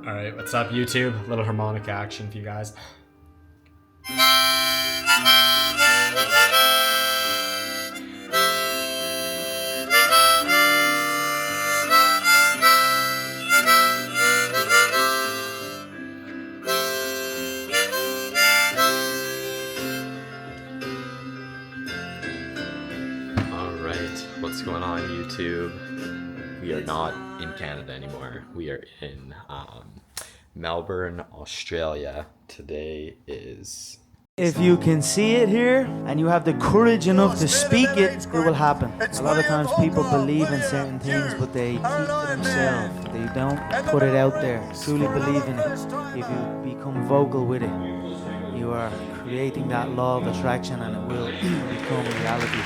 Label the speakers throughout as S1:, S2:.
S1: Alright, what's up YouTube? A little harmonic action for you guys. Alright, what's going on YouTube? We are not in Canada anymore. We are in Melbourne, Australia. Today is...
S2: If you can see it here and you have the courage enough to speak it, it will happen. A lot of times people believe in certain things, but they keep to themselves. They don't put it out there. Truly believe in it. If you become vocal with it, you are creating that law of attraction and it will become reality.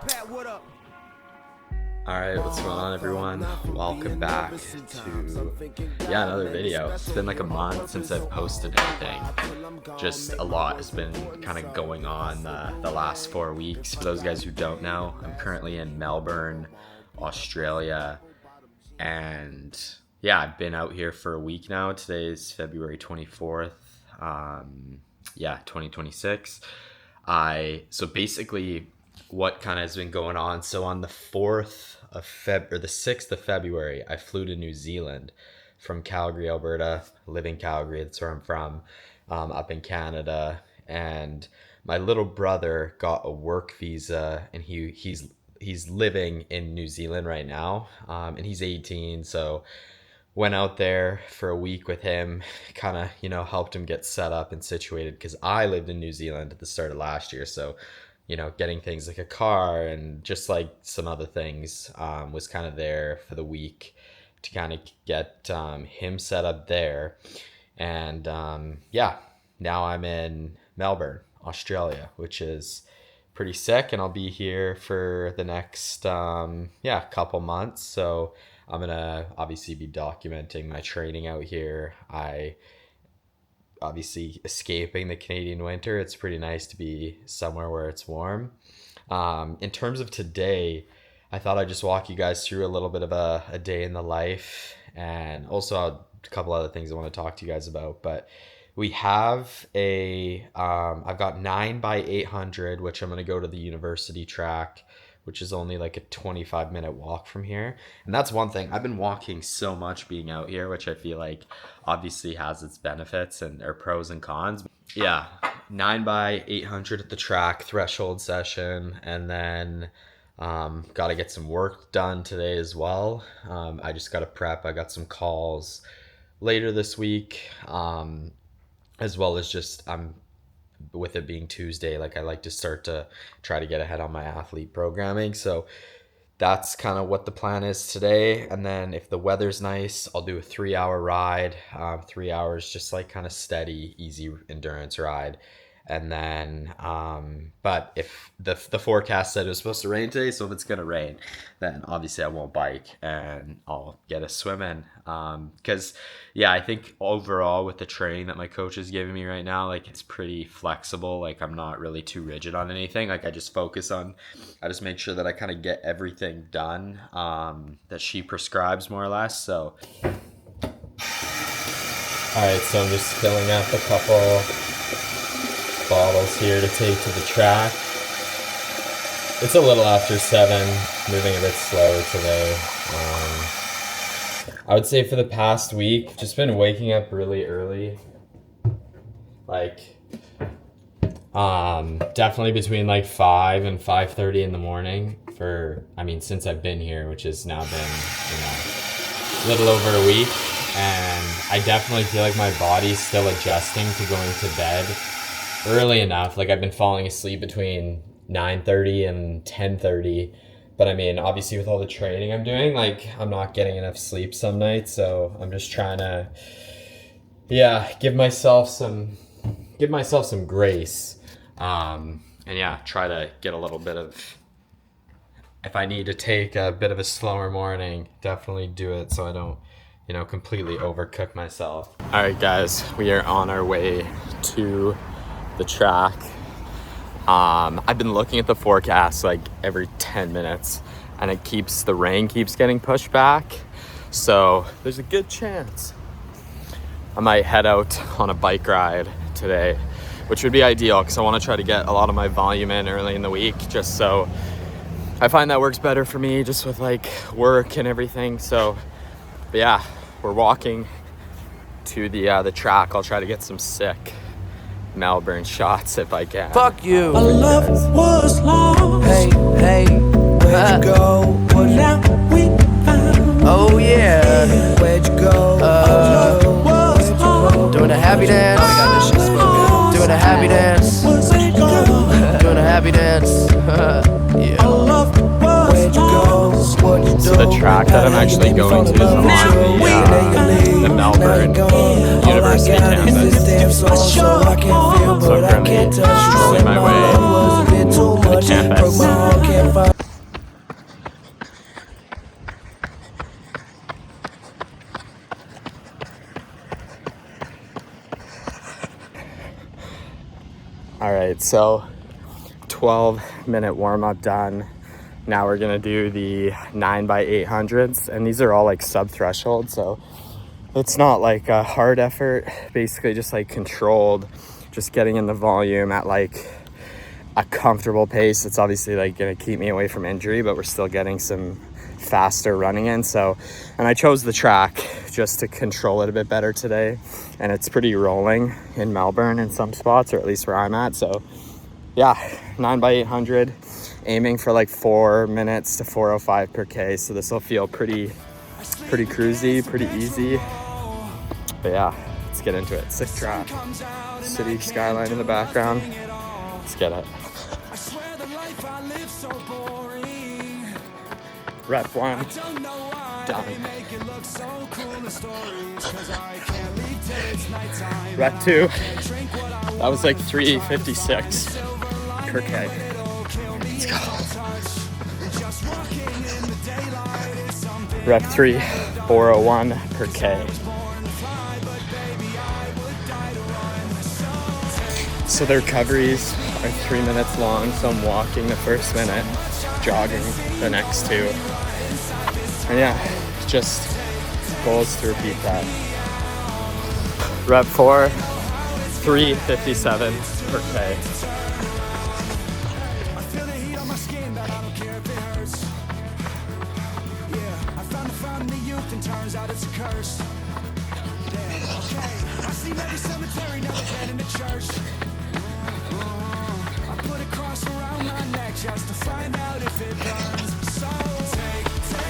S3: Pat, what up?
S1: Alright, what's going on everyone? Welcome back to another video. It's been like a month since I've posted anything. Just a lot has been kind of going on the last 4 weeks. For those guys who don't know, I'm currently in Melbourne, Australia, and yeah, I've been out here for a week now. Today is February 24th, 2026. So basically what kind of has been going on. So on the 4th of the 6th of February, I flew to New Zealand from Calgary, Alberta. I live in Calgary, that's where I'm from, up in Canada. And my little brother got a work visa, and he's living in New Zealand right now, and he's 18. So went out there for a week with him, kind of, helped him get set up and situated, because I lived in New Zealand at the start of last year. So getting things like a car and just like some other things, was kind of there for the week to kind of get him set up there. And now I'm in Melbourne, Australia, which is pretty sick, and I'll be here for the next couple months. So I'm gonna obviously be documenting my training out here. Obviously escaping the Canadian winter. It's pretty nice to be somewhere where it's warm. In terms of today, I thought I'd just walk you guys through a little bit of a day in the life, and also a couple other things I want to talk to you guys about. But we have I've got 9x800, which I'm going to go to the university track, which is only like a 25-minute walk from here. And that's one thing. I've been walking so much being out here, which I feel like obviously has its benefits and or pros and cons. Yeah, 9x800 at the track, threshold session, and then got to get some work done today as well. I just got to prep. I got some calls later this week, as well as just with it being Tuesday, like I like to start to try to get ahead on my athlete programming. So that's kind of what the plan is today. And then if the weather's nice, I'll do a 3-hour ride, 3 hours, just like kind of steady, easy endurance ride. And then, but if the forecast said it was supposed to rain today, so if it's going to rain, then obviously I won't bike and I'll get a swim in. Cause I think overall with the training that my coach is giving me right now, like it's pretty flexible. Like I'm not really too rigid on anything. Like I just make sure that I kind of get everything done, that she prescribes more or less. So, all right, so I'm just filling up a couple bottles here to take to the track. It's a little after 7, moving a bit slower today. I would say for the past week, just been waking up really early. Like, definitely between like 5 and 5:30 in the morning since I've been here, which has now been, a little over a week. And I definitely feel like my body's still adjusting to going to bed early enough. Like I've been falling asleep between 9:30 and 10:30, but obviously with all the training I'm doing, like I'm not getting enough sleep some nights. So I'm just trying to give myself some grace, and try to get a little bit of, if I need to take a bit of a slower morning, definitely do it so I don't completely overcook myself. All right guys, we are on our way to the track. I've been looking at the forecast like every 10 minutes, and the rain keeps getting pushed back. So there's a good chance I might head out on a bike ride today, which would be ideal because I want to try to get a lot of my volume in early in the week, just so I find that works better for me just with like work and everything. So, but yeah, we're walking to the track. I'll try to get some sick Melbourne shots if I can.
S2: Fuck you.
S3: Our love was long. Hey, hey, where'd you go? What now we found?
S2: Oh yeah.
S3: Where'd you go? Our love was long.
S2: Doing a happy dance.
S3: Oh, we got this shit spoken.
S2: Doing a happy dance.
S3: Was it gone?
S2: Doing a happy dance. Yeah.
S3: Our love was where'd you go? What you do?
S1: So the track that I'm actually going to is on the Melbourne University campus.
S3: So I can't feel,
S1: So
S3: but
S1: I'm
S3: I can't
S1: currently
S3: touch.
S1: strolling my way
S3: To
S1: to the campus. All right, so 12-minute warm-up done. Now we're gonna do the 9x800s, and these are all like sub-threshold, so it's not like a hard effort, basically just like controlled, just getting in the volume at like a comfortable pace. It's obviously like gonna keep me away from injury, but we're still getting some faster running in. So, and I chose the track just to control it a bit better today, and it's pretty rolling in Melbourne in some spots, or at least where I'm at. So yeah, 9x800, aiming for like 4 minutes to 4:05 per K. So this will feel pretty cruisy, pretty easy. But yeah, let's get into it. Sick track, city skyline in the background. Let's get it. Rep 1, done. Rep 2, that was like 356 per K. Let's go. Rep 3, 401 per K. So the recoveries are 3 minutes long, so I'm walking the first minute, jogging the next 2. And yeah, just goals to repeat that. Rep 4, 357 per K.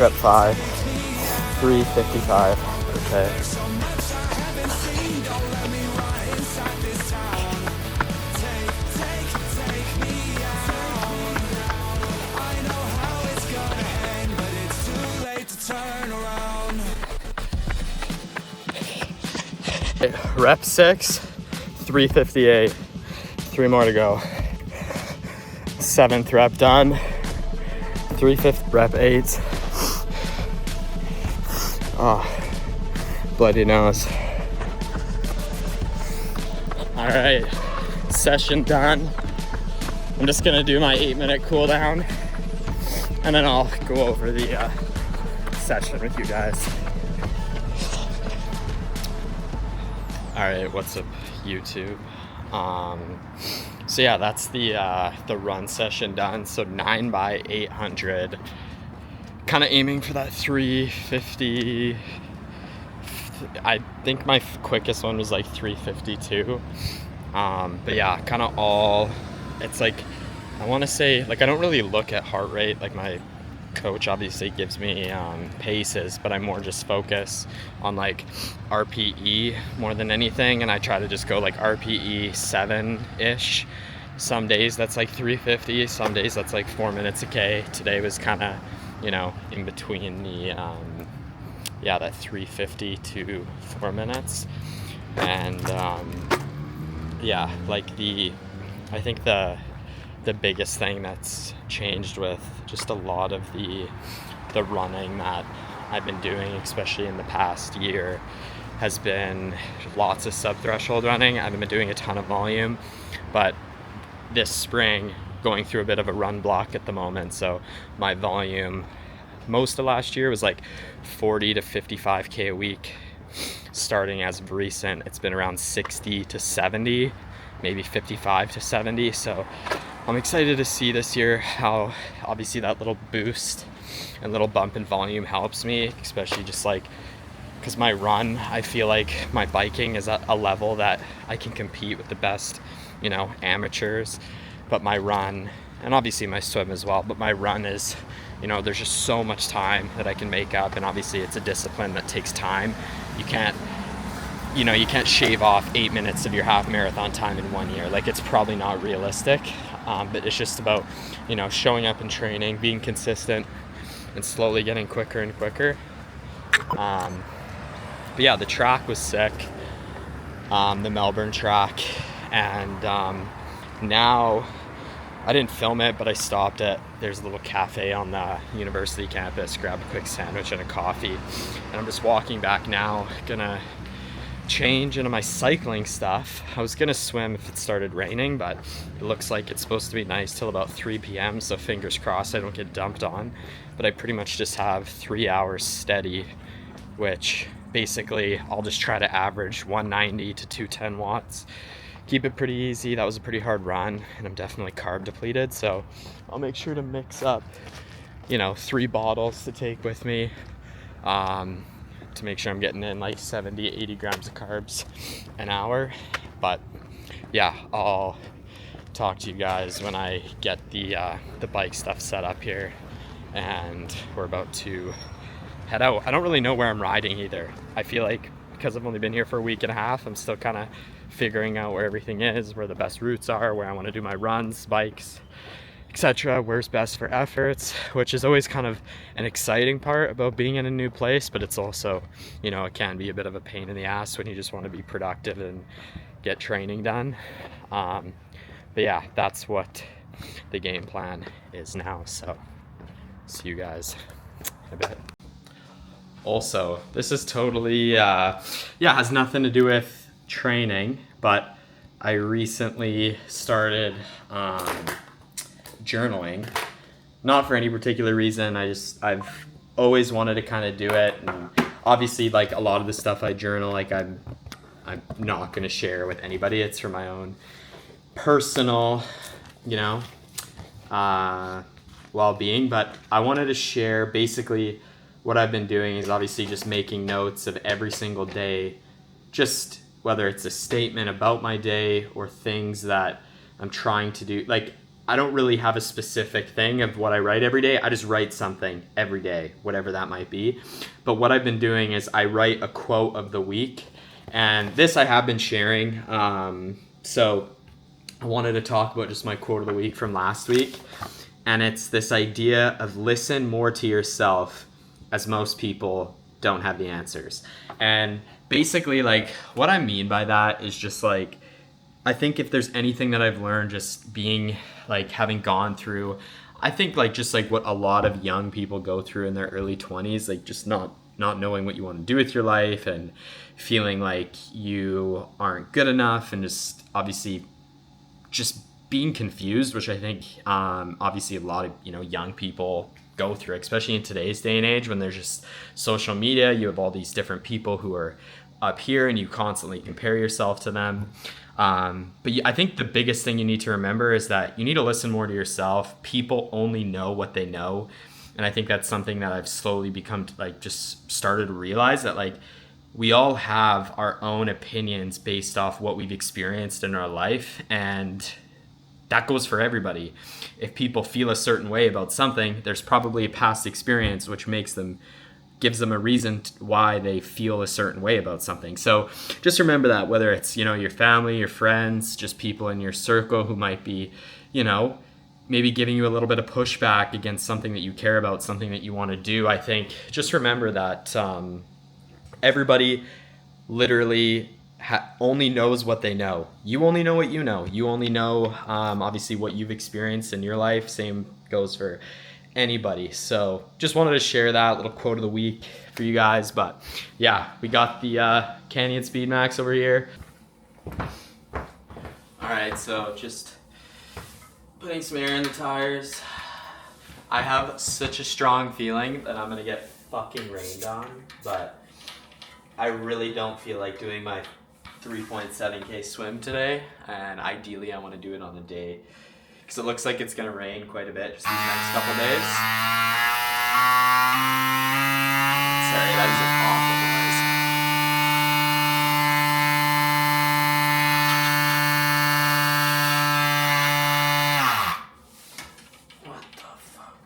S1: Rep 5, 355 per K. Rep 6, 358. 3 more to go. 7th rep done. 3/5 rep 8. Oh, bloody nose. All right, session done. I'm just gonna do my 8-minute cool down, and then I'll go over the session with you guys. All right, what's up, YouTube? So yeah, that's the run session done. So 9x800, kind of aiming for that 350. I think my quickest one was like 352. But yeah, kind of all. It's like, I want to say, like, I don't really look at heart rate. Like, my coach obviously gives me paces, but I more just focus on like RPE more than anything, and I try to just go like RPE 7-ish. Some days that's like 350, some days that's like 4 minutes a K. Today was kind of, you know, in between the that 350 to 4 minutes. And yeah, like I think the biggest thing that's changed with just a lot of the running that I've been doing, especially in the past year, has been lots of sub-threshold running. I haven't been doing a ton of volume, but this spring going through a bit of a run block at the moment. So my volume most of last year was like 40 to 55K a week. Starting as of recent, it's been around 60 to 70, maybe 55 to 70. So I'm excited to see this year how obviously that little boost and little bump in volume helps me, especially just like because my run, I feel like my biking is at a level that I can compete with the best, you know, amateurs. But my run, and obviously my swim as well, but my run is, you know, there's just so much time that I can make up, and obviously it's a discipline that takes time. You can't shave off 8 minutes of your half marathon time in 1 year. Like, it's probably not realistic, but it's just about, you know, showing up and training, being consistent, and slowly getting quicker and quicker. But yeah, the track was sick, the Melbourne track, and now I didn't film it, but I stopped at, there's a little cafe on the university campus, grabbed a quick sandwich and a coffee, and I'm just walking back now, gonna change into my cycling stuff. I was gonna swim if it started raining, but it looks like it's supposed to be nice till about 3 p.m, so fingers crossed I don't get dumped on. But I pretty much just have 3 hours steady, which basically I'll just try to average 190 to 210 watts. Keep it pretty easy. That was a pretty hard run, and I'm definitely carb depleted, so I'll make sure to mix up, you know, 3 bottles to take with me, to make sure I'm getting in like 70, 80 grams of carbs an hour. But yeah, I'll talk to you guys when I get the bike stuff set up here, and we're about to head out. I don't really know where I'm riding either. I feel like because I've only been here for a week and a half, I'm still kind of figuring out where everything is, where the best routes are, where I want to do my runs, bikes, etc., where's best for efforts, which is always kind of an exciting part about being in a new place, but it's also, you know, it can be a bit of a pain in the ass when you just want to be productive and get training done. But yeah, that's what the game plan is now, so see you guys in a bit. Also, this is totally, has nothing to do with training, but I recently started journaling. Not for any particular reason, I've always wanted to kind of do it, and obviously like a lot of the stuff I journal, like I'm not going to share with anybody. It's for my own personal, you know, well-being, but I wanted to share basically what I've been doing is obviously just making notes of every single day, just whether it's a statement about my day or things that I'm trying to do. Like, I don't really have a specific thing of what I write every day. I just write something every day, whatever that might be. But what I've been doing is I write a quote of the week, and this I have been sharing. So I wanted to talk about just my quote of the week from last week. And it's this idea of listen more to yourself, as most people don't have the answers. And basically, like, what I mean by that is just like, I think if there's anything that I've learned just being like having gone through, I think like just like what a lot of young people go through in their early 20s, like just not knowing what you want to do with your life and feeling like you aren't good enough, and just obviously just being confused, which I think obviously a lot of, you know, young people go through, especially in today's day and age when there's just social media. You have all these different people who are up here and you constantly compare yourself to them. But I think the biggest thing you need to remember is that you need to listen more to yourself. People only know what they know. And I think that's something that I've slowly become like just started to realize, that like we all have our own opinions based off what we've experienced in our life, and that goes for everybody. If people feel a certain way about something, there's probably a past experience which gives them a reason why they feel a certain way about something. So just remember that, whether it's, you know, your family, your friends, just people in your circle who might be, you know, maybe giving you a little bit of pushback against something that you care about, something that you want to do. I think just remember that everybody literally only knows what they know. You only know what you know. You only know, obviously, what you've experienced in your life. Same goes for anybody. So just wanted to share that little quote of the week for you guys. But yeah, we got the Canyon Speedmax over here. All right, so just Putting some air in the tires. I have such a strong feeling that I'm gonna get fucking rained on, but I really don't feel like doing my 3.7K swim today, and ideally I want to do it on the day because it looks like it's gonna rain quite a bit just these next couple days. Sorry, that is an awful noise. What the fuck?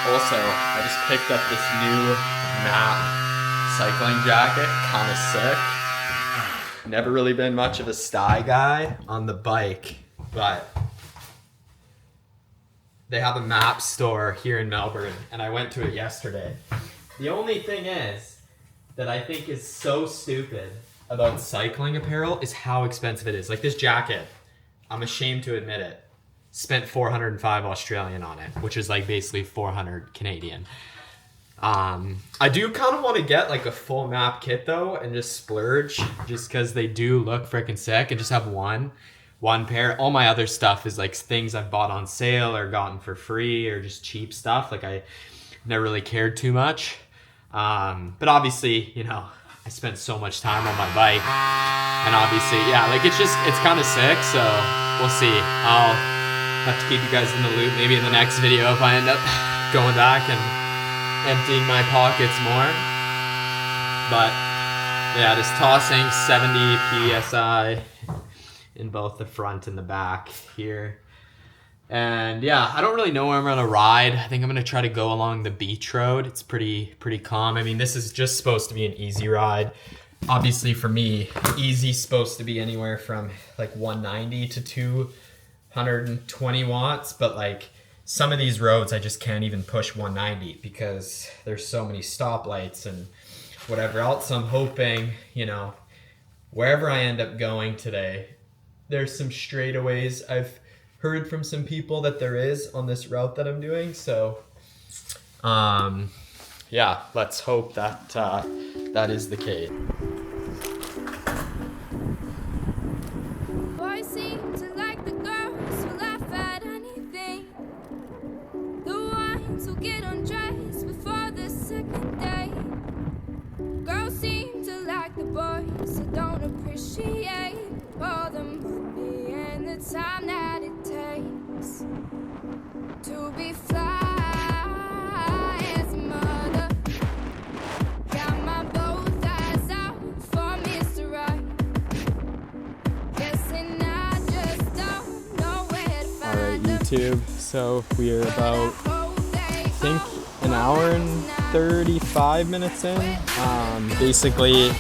S1: Also, I just picked up this new MAP cycling jacket, kind of sick. Never really been much of a sty guy on the bike, but they have a MAP store here in Melbourne, and I went to it yesterday. The only thing is that I think is so stupid about cycling apparel is how expensive it is. Like this jacket, I'm ashamed to admit it, spent 405 Australian on it, which is like basically 400 Canadian. I do kind of want to get like a full MAP kit though and just splurge just because they do look freaking sick, and just have one pair. All my other stuff is like things I've bought on sale or gotten for free or just cheap stuff. Like I never really cared too much. But obviously, you know, I spent so much time on my bike, and obviously, yeah, like it's kind of sick. So we'll see. I'll have to keep you guys in the loop maybe in the next video if I end up going back and emptying my pockets more. But yeah, just tossing 70 psi in both the front and the back here. And yeah, I don't really know where I'm gonna ride. I think I'm gonna try to go along the beach road. It's pretty calm. I mean, this is just supposed to be an easy ride. Obviously for me, easy's supposed to be anywhere from like 190 to 220 watts, but like some of these roads I just can't even push 190 because there's so many stoplights and whatever else. I'm hoping, you know, wherever I end up going today, there's some straightaways. I've heard from some people that there is on this route that I'm doing. So, yeah, let's hope that that is the case.
S4: Boys seem to like the girls who laugh at anything. The ones who get undressed before the second day. Girls seem to like the boys who don't appreciate all the money and the time that it takes to be fly as a mother. Got my both eyes out for Mr. Right. Guessing I just don't know where to find
S5: Alright,
S4: them.
S5: YouTube. So we are about, I think, an hour and 35 minutes in. Basically,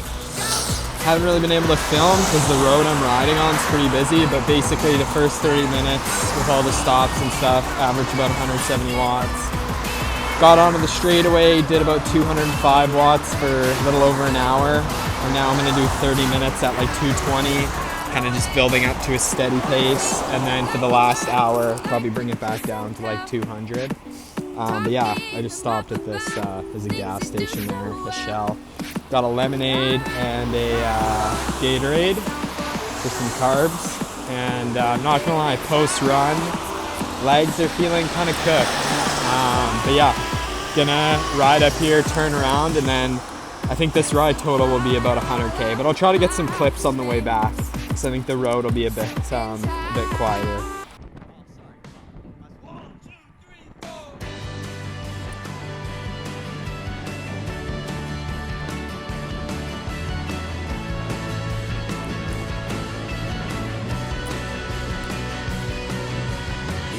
S5: haven't really been able to film because the road I'm riding on is pretty busy, but basically the first 30 minutes with all the stops and stuff averaged about 170 watts. Got onto the straightaway, did about 205 watts for a little over an hour, and now I'm going to do 30 minutes at like 220, kind of just building up to a steady pace, and then for the last hour probably bring it back down to like 200. But yeah, I just stopped at this, there's a gas station there, the Shell. Got a lemonade and a Gatorade for some carbs. And I'm not gonna lie, post-run, legs are feeling kind of cooked. But yeah, gonna ride up here, turn around, and then I think this ride total will be about 100K. But I'll try to get some clips on the way back, because I think the road will be a bit quieter.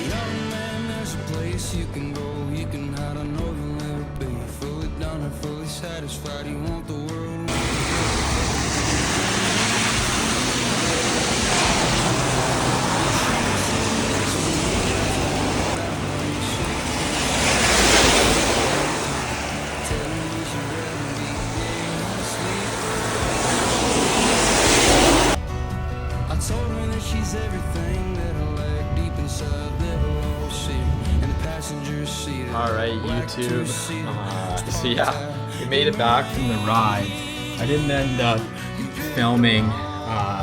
S3: Young man, there's a place you can go, you can hide, I know you'll never be fully done or fully satisfied. You want the world. I told her that she's everything that I like deep inside that low seat in the passenger seat.
S1: All right, YouTube.
S5: YouTube. So yeah, we made it back from the ride. I didn't end up filming.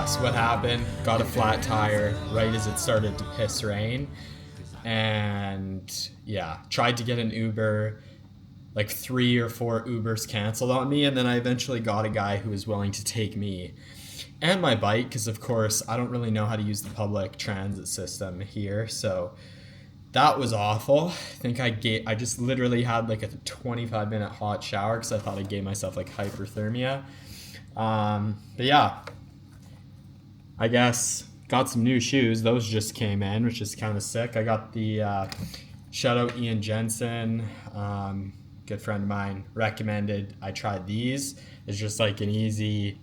S5: So what happened? Got a flat tire right as it started to piss rain. And yeah, tried to get an Uber. Like 3 or 4 Ubers canceled on me, and then I eventually got a guy who was willing to take me and my bike, because of course I don't really know how to use the public transit system here, so that was awful. I just literally had like a 25-minute hot shower because I thought I gave myself like hyperthermia. But yeah, I guess got some new shoes. Those just came in, which is kind of sick. I got the shout out Ian Jensen. Good friend of mine recommended I tried these. It's just like an easy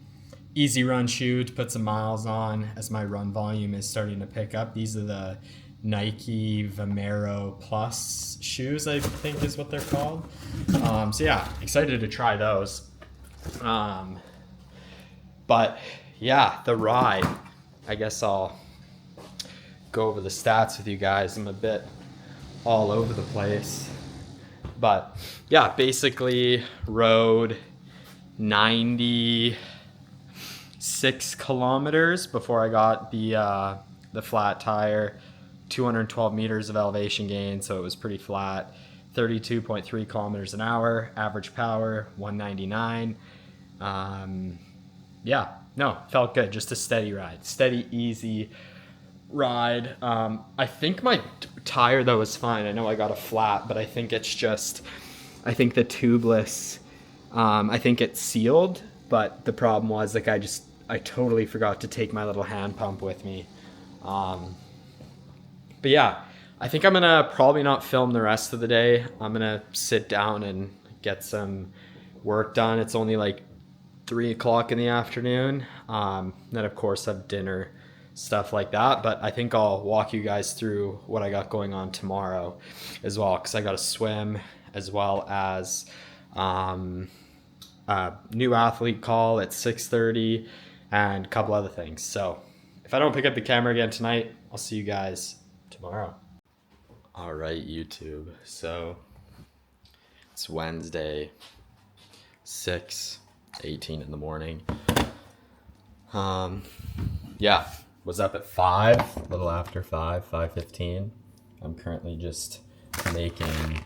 S5: run shoe to put some miles on as my run volume is starting to pick up. These are the Nike Vomero Plus shoes, I think is what they're called. So yeah, excited to try those. But yeah, the ride, I guess I'll go over the stats with you guys. I'm a bit all over the place. But yeah, basically rode 96 kilometers before I got the flat tire, 212 meters of elevation gain, so it was pretty flat, 32.3 kilometers an hour, average power 199. Yeah, no, felt good, just a steady ride, steady, easy ride. I think my tire though is fine. I know I got a flat, but I think the tubeless, I think it's sealed, but the problem was like I totally forgot to take my little hand pump with me. But yeah, I think I'm gonna probably not film the rest of the day. I'm gonna sit down and get some work done. It's only like 3 o'clock in the afternoon. Then of course have dinner, stuff like that, but I think I'll walk you guys through what I got going on tomorrow as well, because I got to swim as well as a new athlete call at 6:30 and a couple other things. So if I don't pick up the camera again tonight, I'll see you guys tomorrow. All right, YouTube, so it's Wednesday, 6:18 in the morning. Yeah, was up at 5, a little after 5:15. I'm currently just making,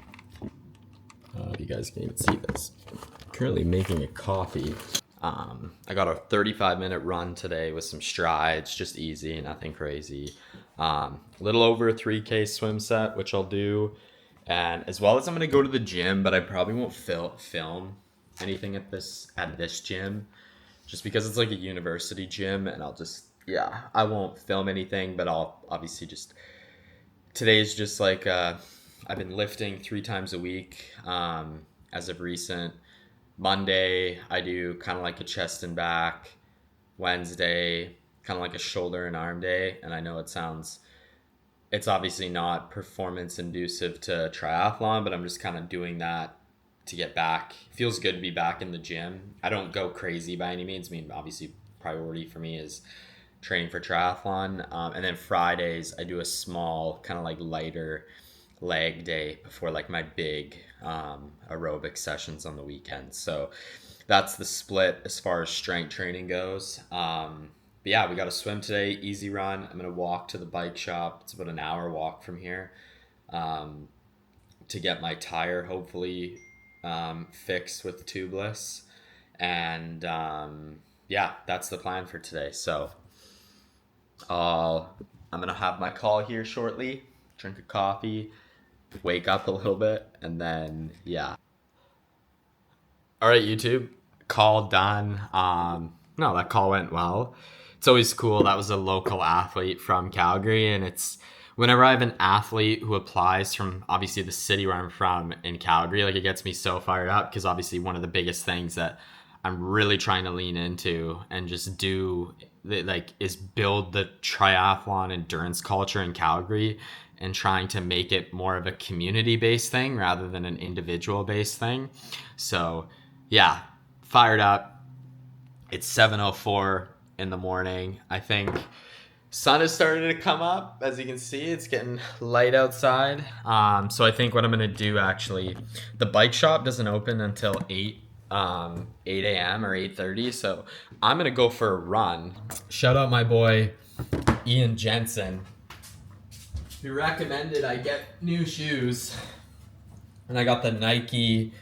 S5: you guys can even see this. I'm currently making a coffee. I got a 35-minute run today with some strides, just easy, nothing crazy. A little over a 3K swim set, which I'll do. And as well as I'm gonna go to the gym, but I probably won't film anything at this gym, just because it's like a university gym, and I won't film anything, but I'll obviously today's just like, I've been lifting 3 times a week, as of recent. Monday, I do kind of like a chest and back. Wednesday, kind of like a shoulder and arm day. And I know it's obviously not performance inducive to triathlon, but I'm just kind of doing that to get back. It feels good to be back in the gym. I don't go crazy by any means. I mean, obviously priority for me is training for triathlon. And then Fridays, I do a small kind of like lighter leg day before like my big aerobic sessions on the weekend. So that's the split as far as strength training goes. But yeah, we got to swim today, easy run. I'm going to walk to the bike shop. It's about an hour walk from here, to get my tire hopefully fixed with tubeless. And yeah, that's the plan for today. So I'm going to have my call here shortly, drink a coffee, wake up a little bit, and then yeah. All right, YouTube, call done. No, that call went well. It's always cool. That was a local athlete from Calgary, and it's whenever I have an athlete who applies from obviously the city where I'm from in Calgary, like it gets me so fired up, because obviously one of the biggest things that I'm really trying to lean into and just do is build the triathlon endurance culture in Calgary, and trying to make it more of a community-based thing rather than an individual-based thing. So yeah, fired up. It's 7:04 in the morning. I think
S1: sun is starting to come up. As you can see, it's getting light outside. So I think what I'm gonna do, actually, the bike shop doesn't open until 8 a.m. or 8:30, so I'm gonna go for a run. Shout out my boy Ian Jensen, who recommended I get new shoes, and I got the Nike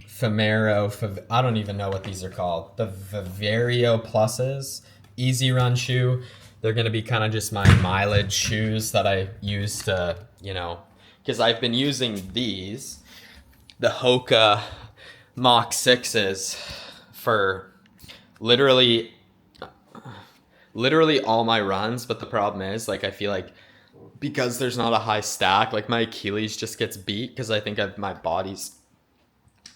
S1: Femero, I don't even know what these are called, the Viverio Pluses easy run shoe. They're gonna be kind of just my mileage shoes that I use to, because I've been using these, the Hoka Mach 6s, for literally all my runs. But the problem is, like, I feel like because there's not a high stack, like my Achilles just gets beat because I think my body's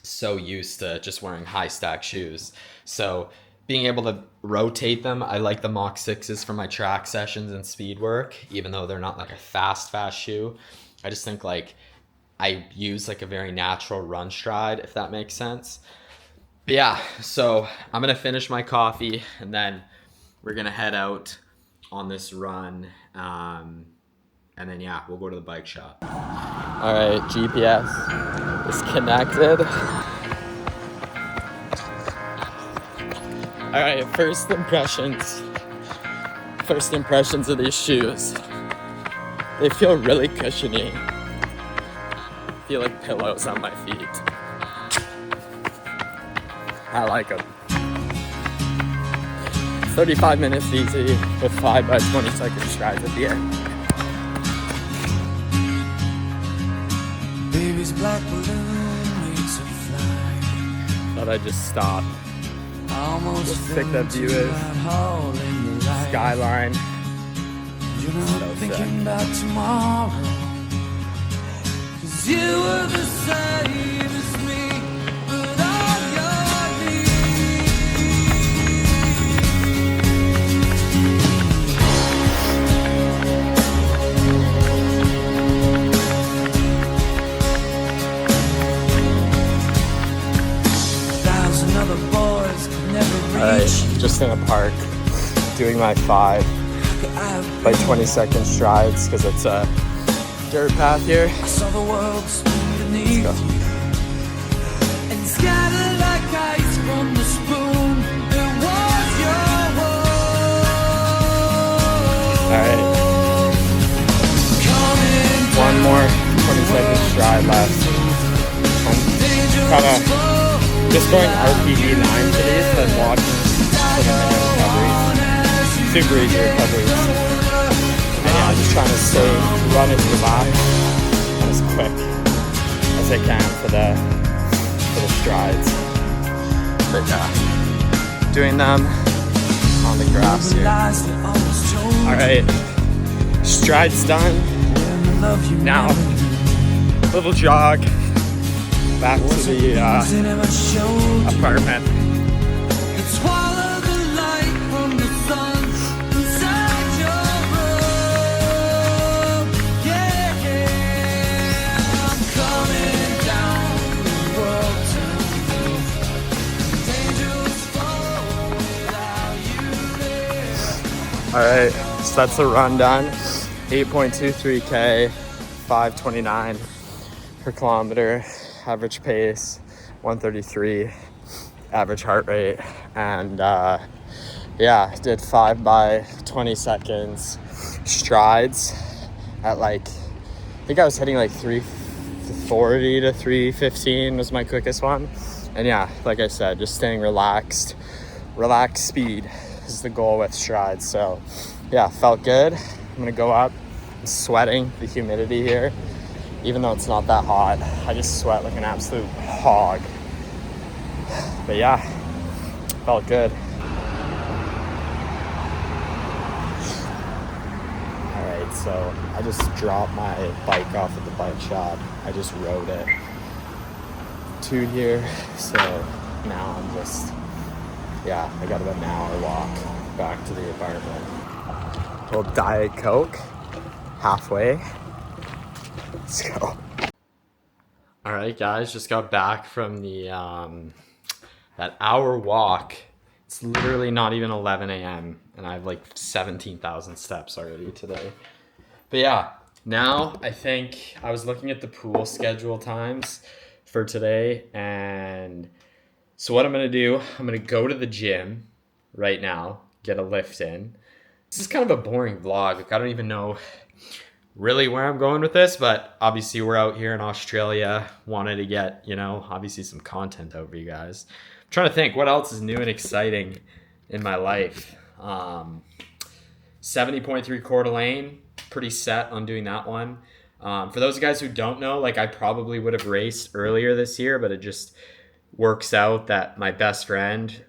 S1: so used to just wearing high stack shoes. So being able to rotate them, I like the Mach 6s for my track sessions and speed work, even though they're not like a fast shoe. I just think like I use like a very natural run stride, if that makes sense. But yeah, so I'm gonna finish my coffee and then we're gonna head out on this run. And then yeah, we'll go to the bike shop. All right, GPS is connected. All right, first impressions of these shoes. They feel really cushiony. I feel like pillows on my feet. I like them. 35 minutes easy with 5 by 20 second strides at the end.
S3: Baby's black balloon makes a fly.
S1: Thought I'd just stop.
S3: Almost
S1: sick that view is. Skyline.
S3: You're not
S1: So
S3: thinking
S1: sick.
S3: about tomorrow. 'Cause you were the same as me, but all your thousand other boys could never reach.
S1: Alright, just in a park, doing my 5 by 20 second strides because it's a dirt path here.
S3: I saw the world spin beneath
S1: Let's go.
S3: you and scatter like ice from the spoon. It was your world.
S1: Alright,
S3: Coming
S1: one more 20 second stride left. I'm kind of just going RPG 9 to these, then walking for the minute recoveries. Super easy recoveries. And yeah, I'm just trying to stay run and relax and as quick as I can for the strides. But yeah, doing them on the grass here. Alright, strides done. Now, little jog back to the apartment.
S3: Swallow the light from the sun inside your room. Yeah, I'm coming down the world turns dangerous fall without you there.
S1: Alright, so that's the run done. 8.23k, 5:29 per kilometer, average pace 133, average heart rate, and yeah, did 5 by 20 seconds strides at like, I think I was hitting like 340 to 315 was my quickest one. And yeah, like I said, just staying relaxed speed is the goal with strides. So yeah, felt good. I'm gonna go up. I'm sweating, the humidity here, even though it's not that hot, I just sweat like an absolute hog. But yeah, felt good. Alright, so I just dropped my bike off at the bike shop. I just rode it to here, so now I'm just, yeah, I got about an hour walk back to the apartment. Little Diet Coke, halfway. Let's go. Alright guys, just got back from the that hour walk
S5: It's literally not even 11 a.m. and I have like 17,000 steps already today. But yeah, now I think I was looking at the pool schedule times for today. And so what I'm going to do, I'm going to go to the gym right now, get a lift in. This is kind of a boring vlog. Like, I don't even know really where I'm going with this, but obviously we're out here in Australia. Wanted to get, obviously some content over you guys. I'm trying to think what else is new and exciting in my life. 70.3 Coeur d'Alene, pretty set on doing that one. For those guys who don't know, like I probably would have raced earlier this year, but it just works out that my best friend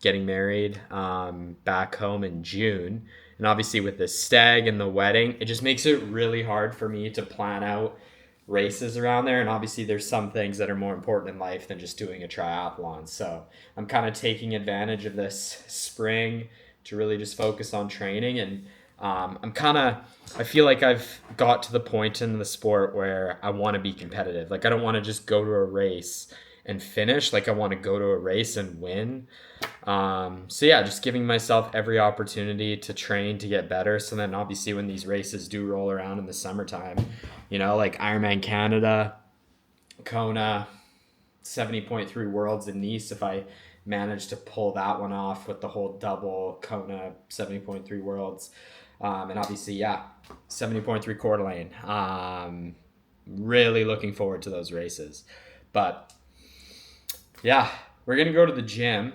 S5: getting married back home in June. And obviously with the stag and the wedding, it just makes it really hard for me to plan out races around there. And obviously there's some things that are more important in life than just doing a triathlon. So I'm kind of taking advantage of this spring to really just focus on training. And I feel like I've got to the point in the sport where I want to be competitive. Like I don't want to just go to a race and finish. Like I want to go to a race and win. So yeah, just giving myself every opportunity to train to get better. So then obviously when these races do roll around in the summertime, like Ironman Canada, KONA, 70.3 Worlds in Nice, if I manage to pull that one off with the whole double KONA 70.3 Worlds. And obviously, 70.3 Coeur d'Alene. Really looking forward to those races. But yeah, we're going to go to the gym.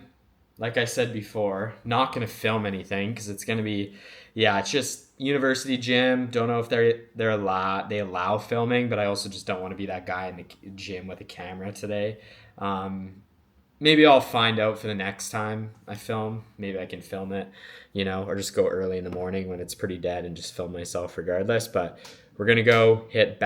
S5: Like I said before, not going to film anything because it's going to be, it's just university gym. Don't know if they allow filming, but I also just don't want to be that guy in the gym with a camera today. Maybe I'll find out for the next time I film. Maybe I can film it, or just go early in the morning when it's pretty dead and just film myself regardless. But we're going to go hit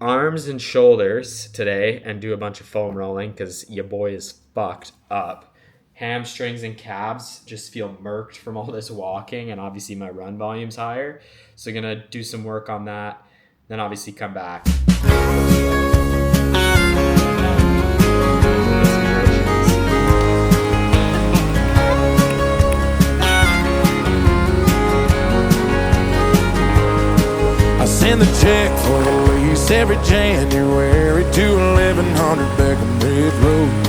S5: arms and shoulders today and do a bunch of foam rolling because your boy is fucked up. Hamstrings and calves just feel murked from all this walking, and obviously my run volume's higher. So gonna do some work on that, then obviously come back.
S3: I send the check for the lease every January to 1100 Beckham Ridge Road.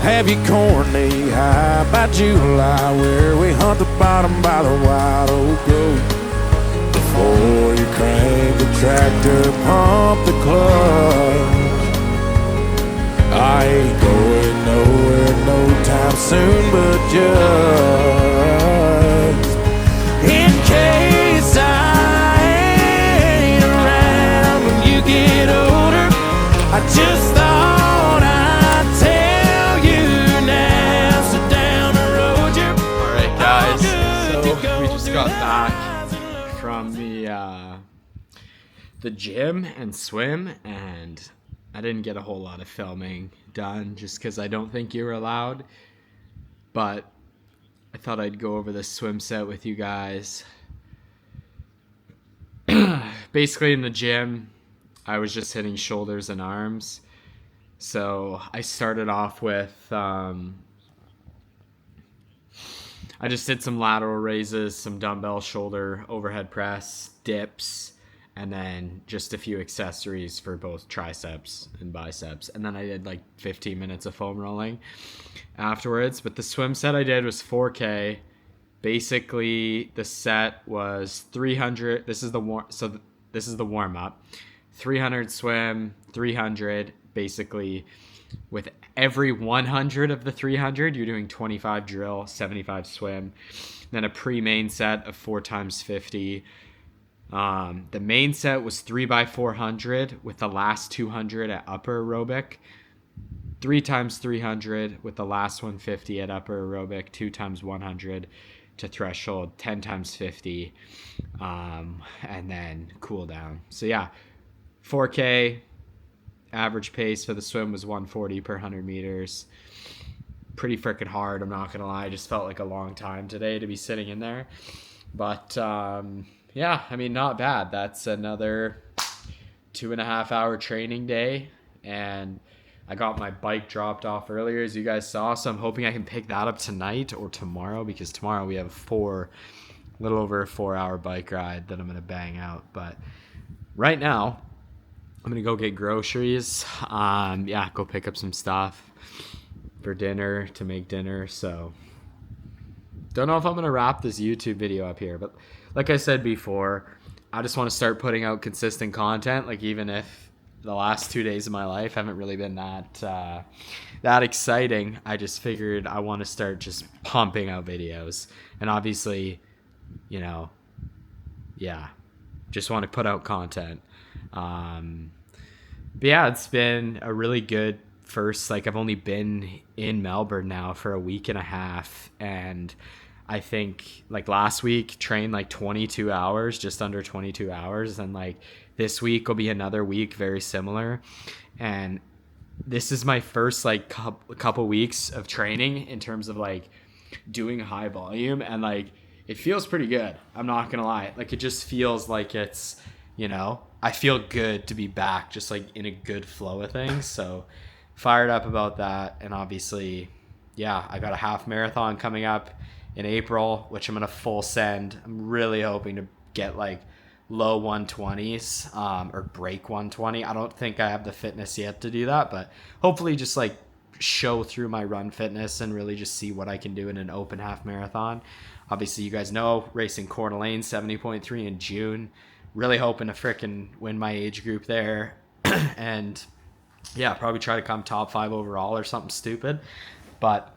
S3: Have you corn knee high by July, where we hunt the bottom by the White Oak Road. Before you crank the tractor, pump the clutch. I ain't going nowhere no time soon, but just in case I ain't around when you get older, I just thought I'd tell you now, so down the road you're
S5: all right, guys. So we just got back from the gym and swim, and I didn't get a whole lot of filming done just because I don't think you were allowed. But I thought I'd go over the swim set with you guys. Basically in the gym, I was just hitting shoulders and arms. So I started off with, I just did some lateral raises, some dumbbell shoulder overhead press, dips, and then just a few accessories for both triceps and biceps. And then I did like 15 minutes of foam rolling afterwards. But the swim set I did was 4K. Basically, the set was 300. This is the warm up. 300 swim, 300 basically. With every 100 of the 300, you're doing 25 drill, 75 swim. Then a pre-main set of 4 times 50. The main set was 3x400 with the last 200 at upper aerobic, 3 times 300 with the last 150 at upper aerobic, 2 times 100 to threshold, 10 times 50, and then cool down. So yeah, 4K, average pace for the swim was 140 per 100 meters. Pretty freaking hard, I'm not gonna lie. I just felt like a long time today to be sitting in there. But yeah, I mean, not bad. That's another 2.5 hour training day. And
S1: I got my bike dropped off earlier, as you guys saw, so I'm hoping I can pick that up tonight or tomorrow, because tomorrow we have a little over a 4-hour bike ride that I'm going to bang out. But right now, I'm going to go get groceries. Go pick up some stuff for dinner, to make dinner. So don't know if I'm going to wrap this YouTube video up here, but like I said before, I just want to start putting out consistent content. Like, even if the last 2 days of my life haven't really been that exciting, I just figured I want to start just pumping out videos. And obviously, just want to put out content. But yeah, it's been a really good first, I've only been in Melbourne now for a week and a half, and I think last week trained 22 hours, just under 22 hours, and this week will be another week very similar. And this is my first couple weeks of training in terms of doing high volume, and it feels pretty good. I'm not gonna lie. It just feels like it's, I feel good to be back, just in a good flow of things. So fired up about that. And obviously, I got a half marathon coming up in April, which I'm gonna full send. I'm really hoping to get low 120s or break 120. I don't think I have the fitness yet to do that, but hopefully just show through my run fitness and really just see what I can do in an open half marathon. Obviously, you guys know, racing Coeur d'Alene 70.3 in June. Really hoping to frickin' win my age group there. And probably try to come top 5 overall or something stupid. But